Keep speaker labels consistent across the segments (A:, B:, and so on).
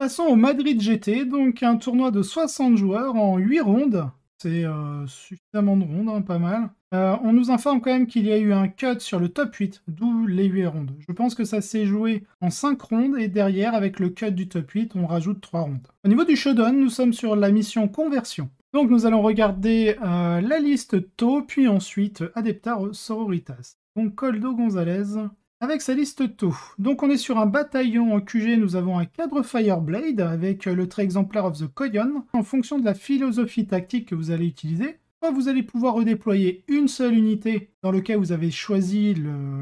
A: Passons au Madrid GT, donc un tournoi de 60 joueurs en 8 rondes. C'est suffisamment de rondes, hein, pas mal. On nous informe quand même qu'il y a eu un cut sur le top 8, d'où les 8 rondes. Je pense que ça s'est joué en 5 rondes, et derrière, avec le cut du top 8, on rajoute 3 rondes. Au niveau du showdown, nous sommes sur la mission conversion. Donc nous allons regarder la liste TO, puis ensuite Adeptar Sororitas. Donc Coldo Gonzalez avec sa liste TO. Donc on est sur un bataillon en QG, nous avons un cadre Fireblade avec le trait exemplaire of the Coyon. En fonction de la philosophie tactique que vous allez utiliser, soit vous allez pouvoir redéployer une seule unité dans le cas où vous avez choisi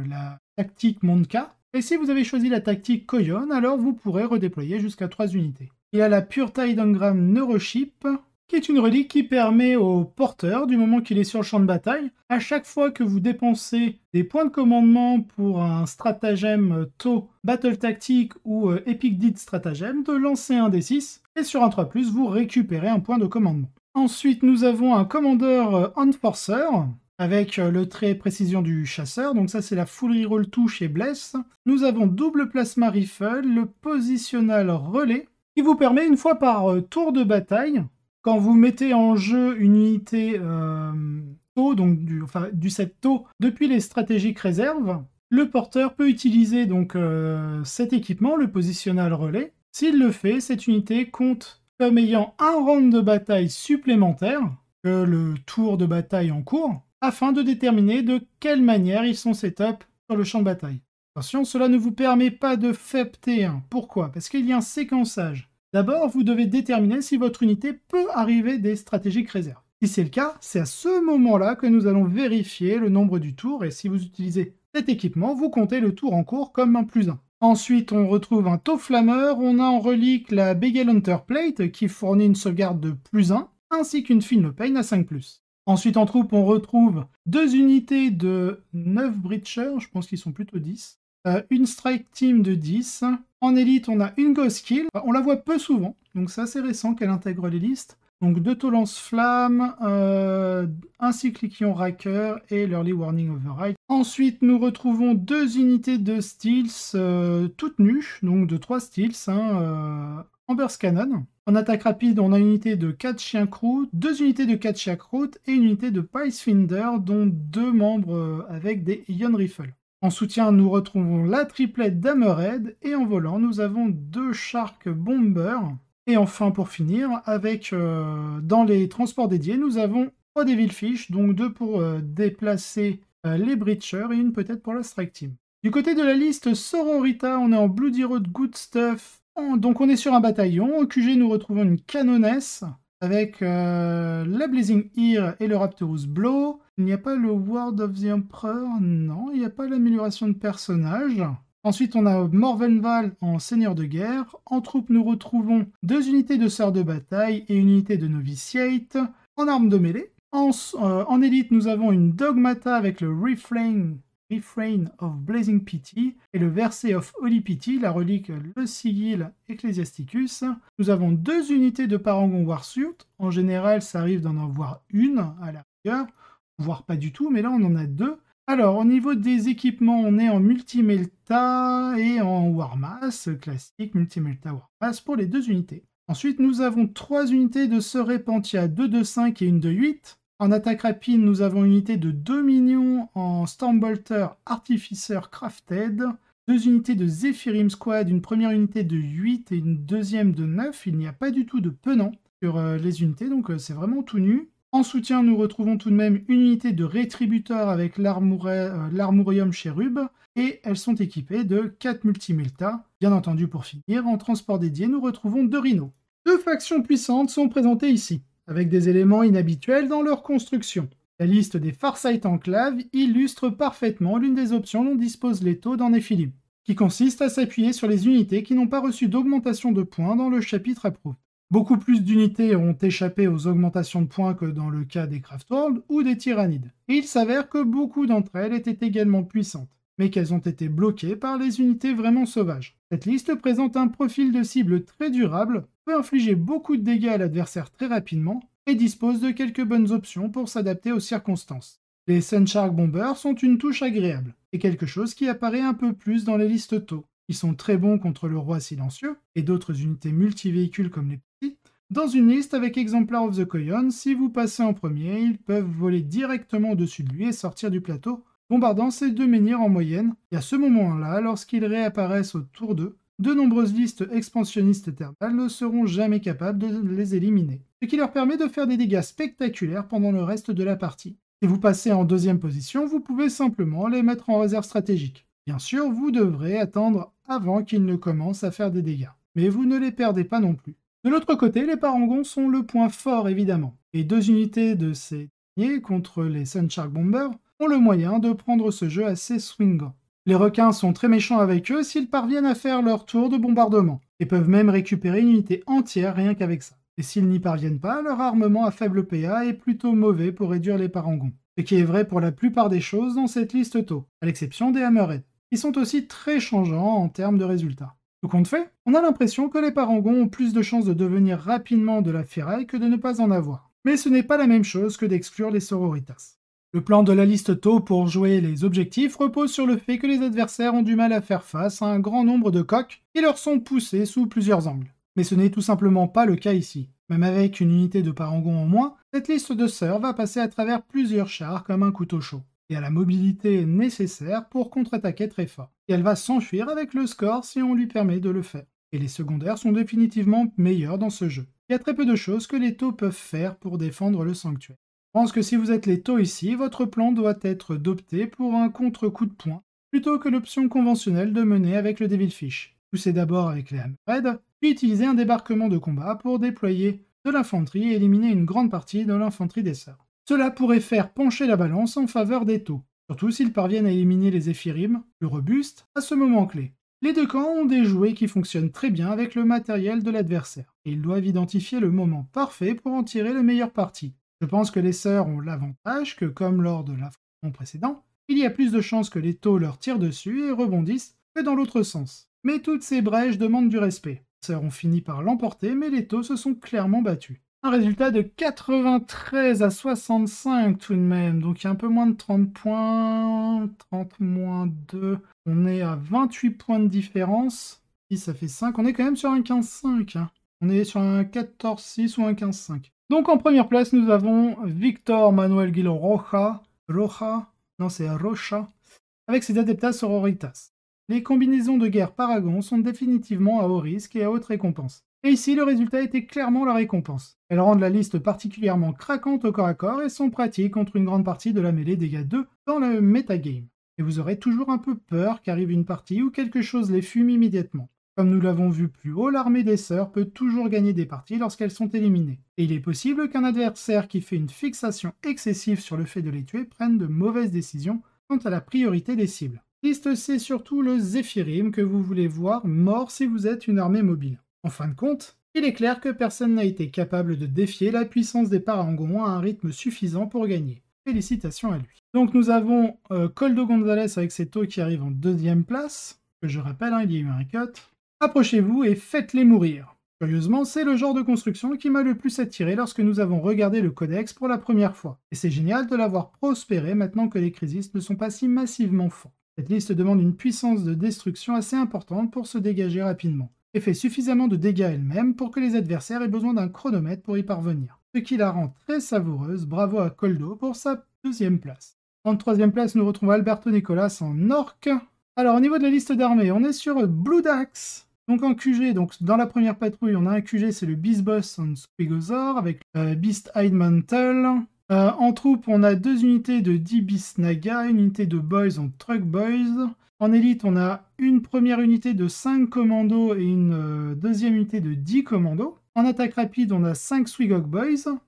A: la tactique Monka. Et si vous avez choisi la tactique Coyon, alors vous pourrez redéployer jusqu'à 3 unités. Il y a la Pure Tide Engram Neurochip, qui est une relique qui permet au porteur, du moment qu'il est sur le champ de bataille, à chaque fois que vous dépensez des points de commandement pour un stratagème TO, Battle Tactique ou Epic Deed Stratagème, de lancer un D6, et sur un 3+, vous récupérez un point de commandement. Ensuite, nous avons un commandeur Enforcer, avec le trait précision du chasseur, donc ça c'est la full reroll touche et bless. Nous avons double plasma rifle, le positional relais, qui vous permet une fois par tour de bataille, quand vous mettez en jeu une unité TO, donc du set TO, depuis les stratégiques réserves, le porteur peut utiliser donc cet équipement, le positional relais. S'il le fait, cette unité compte comme ayant un round de bataille supplémentaire que le tour de bataille en cours, afin de déterminer de quelle manière ils sont set-up sur le champ de bataille. Attention, cela ne vous permet pas de FEP T1. Pourquoi? Parce qu'il y a un séquençage. D'abord, vous devez déterminer si votre unité peut arriver des stratégiques réserves. Si c'est le cas, c'est à ce moment-là que nous allons vérifier le nombre du tour, et si vous utilisez cet équipement, vous comptez le tour en cours comme un +1. Ensuite, on retrouve un taux flammeur, on a en relique la Beagle Hunter Plate qui fournit une sauvegarde de +1, ainsi qu'une Film Pain à 5+. Ensuite, en troupe, on retrouve 2 unités de 9 Breachers, je pense qu'ils sont plutôt 10, une Strike Team de 10. En élite, on a une Ghost Kill. On la voit peu souvent, donc c'est assez récent qu'elle intègre les listes. Donc 2 taux lance-flammes, un Cyclikion Racker et l'Early Warning Override. Ensuite, nous retrouvons 2 unités de Steels toutes nues, donc de 3 Steels, en Burst Cannon. En attaque rapide, on a une unité de 4 chiens croûte, 2 unités de 4 chiens croûte et une unité de Picefinder, dont 2 membres avec des Ion Rifle. En soutien, nous retrouvons la triplette d'Hammerhead, et en volant, nous avons 2 Shark Bomber. Et enfin, pour finir, avec dans les transports dédiés, nous avons 3 Devilfish, donc 2 pour déplacer les Breachers et une peut-être pour la Strike Team. Du côté de la liste Sororita, on est en Bloody Road Good Stuff. Donc on est sur un bataillon. Au QG, nous retrouvons une canonesse avec la Blazing Ear et le Raptorous Blow. Il n'y a pas le Word of the Emperor, non, il n'y a pas l'amélioration de personnage. Ensuite, on a Morvenval en seigneur de guerre. En troupe, nous retrouvons 2 unités de sœurs de bataille et une unité de noviciate en armes de mêlée. En élite, nous avons une Dogmata avec le Refrain of Blazing Pity et le Verset of Holy Pity, la relique le Sigil Ecclesiasticus. Nous avons 2 unités de Parangon Warsuit. En général, ça arrive d'en avoir une à la rigueur, voire pas du tout, mais là on en a 2. Alors, au niveau des équipements, on est en Multimelta et en Warmass, classique, Multimelta Warmass pour les 2 unités. Ensuite, nous avons 3 unités de Serepantia, 2 de 5 et une de 8. En attaque rapide, nous avons une unité de 2 minions en Stormbolter Artificer Crafted, 2 unités de Zephyrim Squad, une première unité de 8 et une deuxième de 9. Il n'y a pas du tout de penant sur les unités, donc c'est vraiment tout nu. En soutien, nous retrouvons tout de même une unité de Rétributeur avec l'Armorium Chérub, et elles sont équipées de 4 Multimelta. Bien entendu, pour finir, en transport dédié, nous retrouvons 2 Rhinos. 2 factions puissantes sont présentées ici, avec des éléments inhabituels dans leur construction. La liste des Farsight Enclave illustre parfaitement l'une des options dont disposent les taux dans Nephilim, qui consiste à s'appuyer sur les unités qui n'ont pas reçu d'augmentation de points dans le chapitre Approved. Beaucoup plus d'unités ont échappé aux augmentations de points que dans le cas des Craftworld ou des Tyrannides. Et il s'avère que beaucoup d'entre elles étaient également puissantes, mais qu'elles ont été bloquées par les unités vraiment sauvages. Cette liste présente un profil de cible très durable, peut infliger beaucoup de dégâts à l'adversaire très rapidement, et dispose de quelques bonnes options pour s'adapter aux circonstances. Les Sunshark Bombers sont une touche agréable, et quelque chose qui apparaît un peu plus dans les listes tôt. qui sont très bons contre le roi silencieux, et d'autres unités multivéhicules comme les petits. Dans une liste avec Exemplar of the Coyon, si vous passez en premier, ils peuvent voler directement au-dessus de lui et sortir du plateau, bombardant ces deux menhirs en moyenne. Et à ce moment-là, lorsqu'ils réapparaissent autour d'eux, de nombreuses listes expansionnistes éternelles ne seront jamais capables de les éliminer, ce qui leur permet de faire des dégâts spectaculaires pendant le reste de la partie. Si vous passez en deuxième position, vous pouvez simplement les mettre en réserve stratégique. Bien sûr, vous devrez attendre avant qu'ils ne commencent à faire des dégâts, mais vous ne les perdez pas non plus. De l'autre côté, les parangons sont le point fort évidemment, et deux unités de ces derniers contre les Sunshark Bombers ont le moyen de prendre ce jeu assez swingant. Les requins sont très méchants avec eux s'ils parviennent à faire leur tour de bombardement, et peuvent même récupérer une unité entière rien qu'avec ça. Et s'ils n'y parviennent pas, leur armement à faible PA est plutôt mauvais pour réduire les parangons, ce qui est vrai pour la plupart des choses dans cette liste tôt, à l'exception des Hammerhead, qui sont aussi très changeants en termes de résultats. Tout compte fait, on a l'impression que les parangons ont plus de chances de devenir rapidement de la ferraille que de ne pas en avoir. Mais ce n'est pas la même chose que d'exclure les sororitas. Le plan de la liste tôt pour jouer les objectifs repose sur le fait que les adversaires ont du mal à faire face à un grand nombre de coques qui leur sont poussés sous plusieurs angles. Mais ce n'est tout simplement pas le cas ici. Même avec une unité de parangons en moins, cette liste de sœurs va passer à travers plusieurs chars comme un couteau chaud, et a la mobilité nécessaire pour contre-attaquer très fort. Et elle va s'enfuir avec le score si on lui permet de le faire. Et les secondaires sont définitivement meilleurs dans ce jeu. Il y a très peu de choses que les taux peuvent faire pour défendre le sanctuaire. Je pense que si vous êtes les taux ici, votre plan doit être d'opter pour un contre-coup de poing, plutôt que l'option conventionnelle de mener avec le Devilfish. Poussez d'abord avec les Hammerhead, puis utilisez un débarquement de combat pour déployer de l'infanterie et éliminer une grande partie de l'infanterie des sœurs. Cela pourrait faire pencher la balance en faveur des taux, surtout s'ils parviennent à éliminer les Zéphyrim, plus robustes, à ce moment clé. Les deux camps ont des jouets qui fonctionnent très bien avec le matériel de l'adversaire, et ils doivent identifier le moment parfait pour en tirer le meilleur parti. Je pense que les sœurs ont l'avantage que, comme lors de l'affrontement précédent, il y a plus de chances que les taux leur tirent dessus et rebondissent que dans l'autre sens. Mais toutes ces brèches demandent du respect. Les sœurs ont fini par l'emporter, mais les taux se sont clairement battus. Un résultat de 93 à 65 tout de même, donc il y a un peu moins de 30 points, 30 moins 2, on est à 28 points de différence, si ça fait 5, on est quand même sur un 15-5, hein. On est sur un 14-6 ou un 15-5. Donc en première place, nous avons Victor Manuel Guilo Rocha, non c'est Rocha, avec ses Adeptas Sororitas. Les combinaisons de guerre Paragon sont définitivement à haut risque et à haute récompense. Et ici, le résultat était clairement la récompense. Elles rendent la liste particulièrement craquante au corps à corps et sont pratiques contre une grande partie de la mêlée dégâts 2 dans le metagame. Et vous aurez toujours un peu peur qu'arrive une partie où quelque chose les fume immédiatement. Comme nous l'avons vu plus haut, l'armée des sœurs peut toujours gagner des parties lorsqu'elles sont éliminées. Et il est possible qu'un adversaire qui fait une fixation excessive sur le fait de les tuer prenne de mauvaises décisions quant à la priorité des cibles. Liste, c'est surtout le Zéphyrim que vous voulez voir mort si vous êtes une armée mobile. En fin de compte, il est clair que personne n'a été capable de défier la puissance des parangons à un rythme suffisant pour gagner. Félicitations à lui. Donc nous avons Coldo Gonzalez avec ses taux qui arrive en deuxième place, que je rappelle, il y a eu un cut. Approchez-vous et faites-les mourir. Curieusement, c'est le genre de construction qui m'a le plus attiré lorsque nous avons regardé le codex pour la première fois. Et c'est génial de l'avoir prospéré maintenant que les Crisis ne sont pas si massivement forts. Cette liste demande une puissance de destruction assez importante pour se dégager rapidement, et fait suffisamment de dégâts elle-même pour que les adversaires aient besoin d'un chronomètre pour y parvenir. Ce qui la rend très savoureuse, bravo à Coldo pour sa deuxième place. En troisième place, nous retrouvons Alberto Nicolas en orc. Alors au niveau de la liste d'armées, on est sur Blue Dax. Donc en QG, donc dans la première patrouille, on a un QG, c'est le Beast Boss en Squigozor avec Beast Hide Mantle. En troupe, on a deux unités de D-Beast Naga, une unité de Boys en Truck Boys. En élite, on a une première unité de 5 commandos et une deuxième unité de 10 commandos. En attaque rapide, on a 5 Swigog Boys,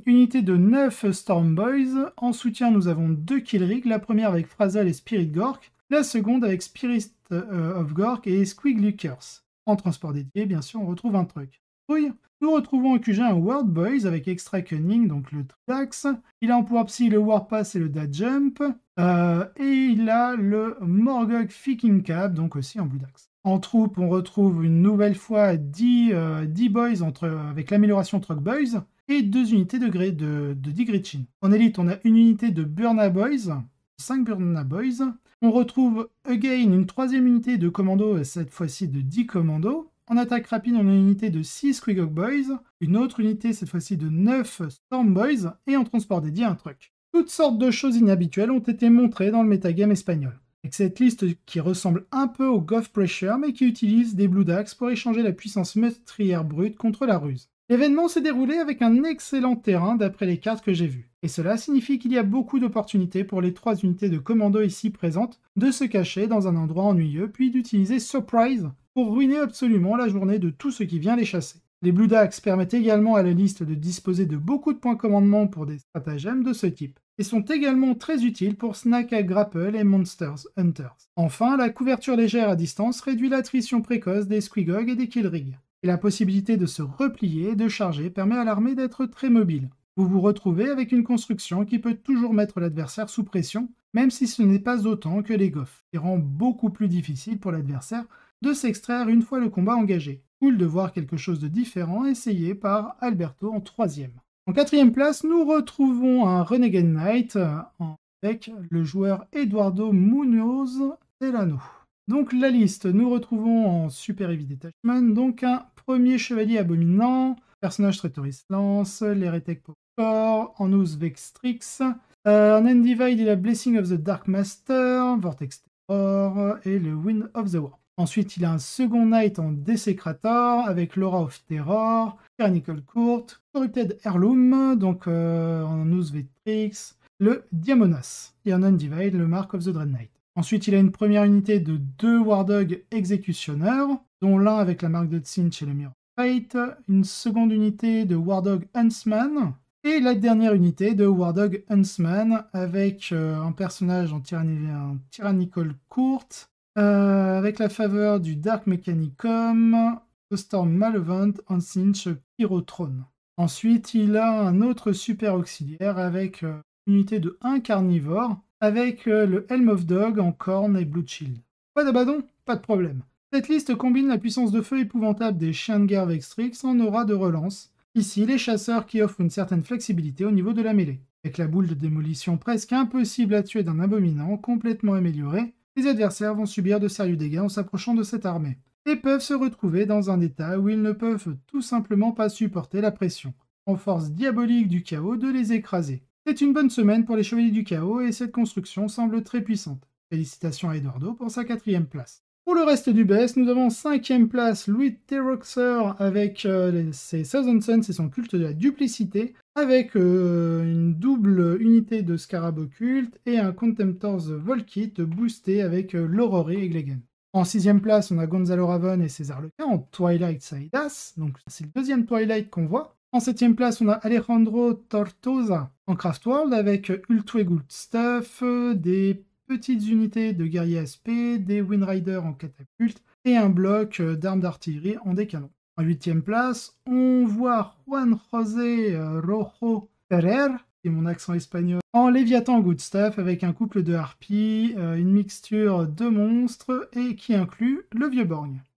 A: unité de 9 Storm Boys. En soutien, nous avons 2 Killrig, la première avec Frazel et Spirit Gork, la seconde avec Spirit of Gork et Squigluckers. En transport dédié, bien sûr, on retrouve un truck. Oui, nous retrouvons en QG un World Boys avec Extra Cunning, donc le Tridax. Il a en pouvoir psy le Warpass et le Dad Jump. Et il a le Morgog Ficking Cap, donc aussi en Blue Dax. En troupe, on retrouve une nouvelle fois 10 Boys avec l'amélioration Truck Boys et 2 unités de 10 Gretchen. En élite, on a une unité de Burna Boys 5 Burna Boys. On retrouve again une troisième unité de commando, cette fois-ci de 10 commandos. En attaque rapide, on a une unité de 6 Squigog Boys, une autre unité cette fois-ci de 9 Storm Boys, et en transport dédié un truck. Toutes sortes de choses inhabituelles ont été montrées dans le metagame espagnol. Avec cette liste qui ressemble un peu au Goth Pressure, mais qui utilise des Blue Dax pour échanger la puissance meurtrière brute contre la ruse. L'événement s'est déroulé avec un excellent terrain d'après les cartes que j'ai vues. Et cela signifie qu'il y a beaucoup d'opportunités pour les 3 unités de commando ici présentes de se cacher dans un endroit ennuyeux, puis d'utiliser Surprise pour ruiner absolument la journée de tout ce qui vient les chasser. Les Blue Dax permettent également à la liste de disposer de beaucoup de points commandement pour des stratagèmes de ce type, et sont également très utiles pour Snack à Grapple et Monsters Hunters. Enfin, la couverture légère à distance réduit l'attrition précoce des Squigog et des Killrig. Et la possibilité de se replier et de charger permet à l'armée d'être très mobile. Vous vous retrouvez avec une construction qui peut toujours mettre l'adversaire sous pression, même si ce n'est pas autant que les Goths, et rend beaucoup plus difficile pour l'adversaire de s'extraire une fois le combat engagé. Cool de voir quelque chose de différent essayé par Alberto en 3e. En 4e place, nous retrouvons un Renegade Knight avec le joueur Eduardo Munoz Delano. Donc la liste, nous retrouvons en Super Heavy Detachment, donc un premier chevalier abominant, personnage Traitorous Lance, l'Heretic Popcore, en Vextrix, en Endivide, il a Blessing of the Dark Master, Vortex Terror et le Wind of the War. Ensuite, il a un second Knight en Desecrator avec l'Aura of Terror, Tyrannical Court, Corrupted Heirloom, donc en Vextrix, le Diamonas, et en Endivide, le Mark of the Dread Knight. Ensuite, il a une première unité de 2 Wardog exécutionneurs, dont l'un avec la marque de Tsinch et le Mirror Fate, une seconde unité de Wardog Huntsman, et la dernière unité de Wardog Huntsman avec un personnage en Tyrannical Court, avec la faveur du Dark Mechanicum, The Storm Malevolent, Tsinch Pyrothrone. Ensuite, il a un autre super auxiliaire avec une unité de 1 carnivore, avec le Helm of Dog en corne et Blood Shield. Pas d'abandon? Pas de problème. Cette liste combine la puissance de feu épouvantable des chiens de guerre Vextrix en aura de relance. Ici, les chasseurs qui offrent une certaine flexibilité au niveau de la mêlée. Avec la boule de démolition presque impossible à tuer d'un abominant complètement amélioré, les adversaires vont subir de sérieux dégâts en s'approchant de cette armée, et peuvent se retrouver dans un état où ils ne peuvent tout simplement pas supporter la pression, en force diabolique du chaos de les écraser. C'est une bonne semaine pour les Chevaliers du Chaos et cette construction semble très puissante. Félicitations à Eduardo pour sa 4e place. Pour le reste du BS, nous avons 5e place Louis Teroxer avec ses Thousand Suns et son culte de la duplicité, avec une double unité de Scarab Occulte et un Contemptor's Volkit boosté avec l'Aurore et Glegen. En 6e place, on a Gonzalo Raven et César Lequin en Twilight Saidas, donc c'est le 2e Twilight qu'on voit. En 7e place, on a Alejandro Tortosa en Craftworld avec Ultra Good Stuff, des petites unités de guerriers SP, des Windriders en catapulte et un bloc d'armes d'artillerie en des canons. En 8e place, on voit Juan José Rojo Ferrer, c'est mon accent espagnol, en Léviathan Good Stuff avec un couple de harpies, une mixture de monstres et qui inclut le vieux borgne.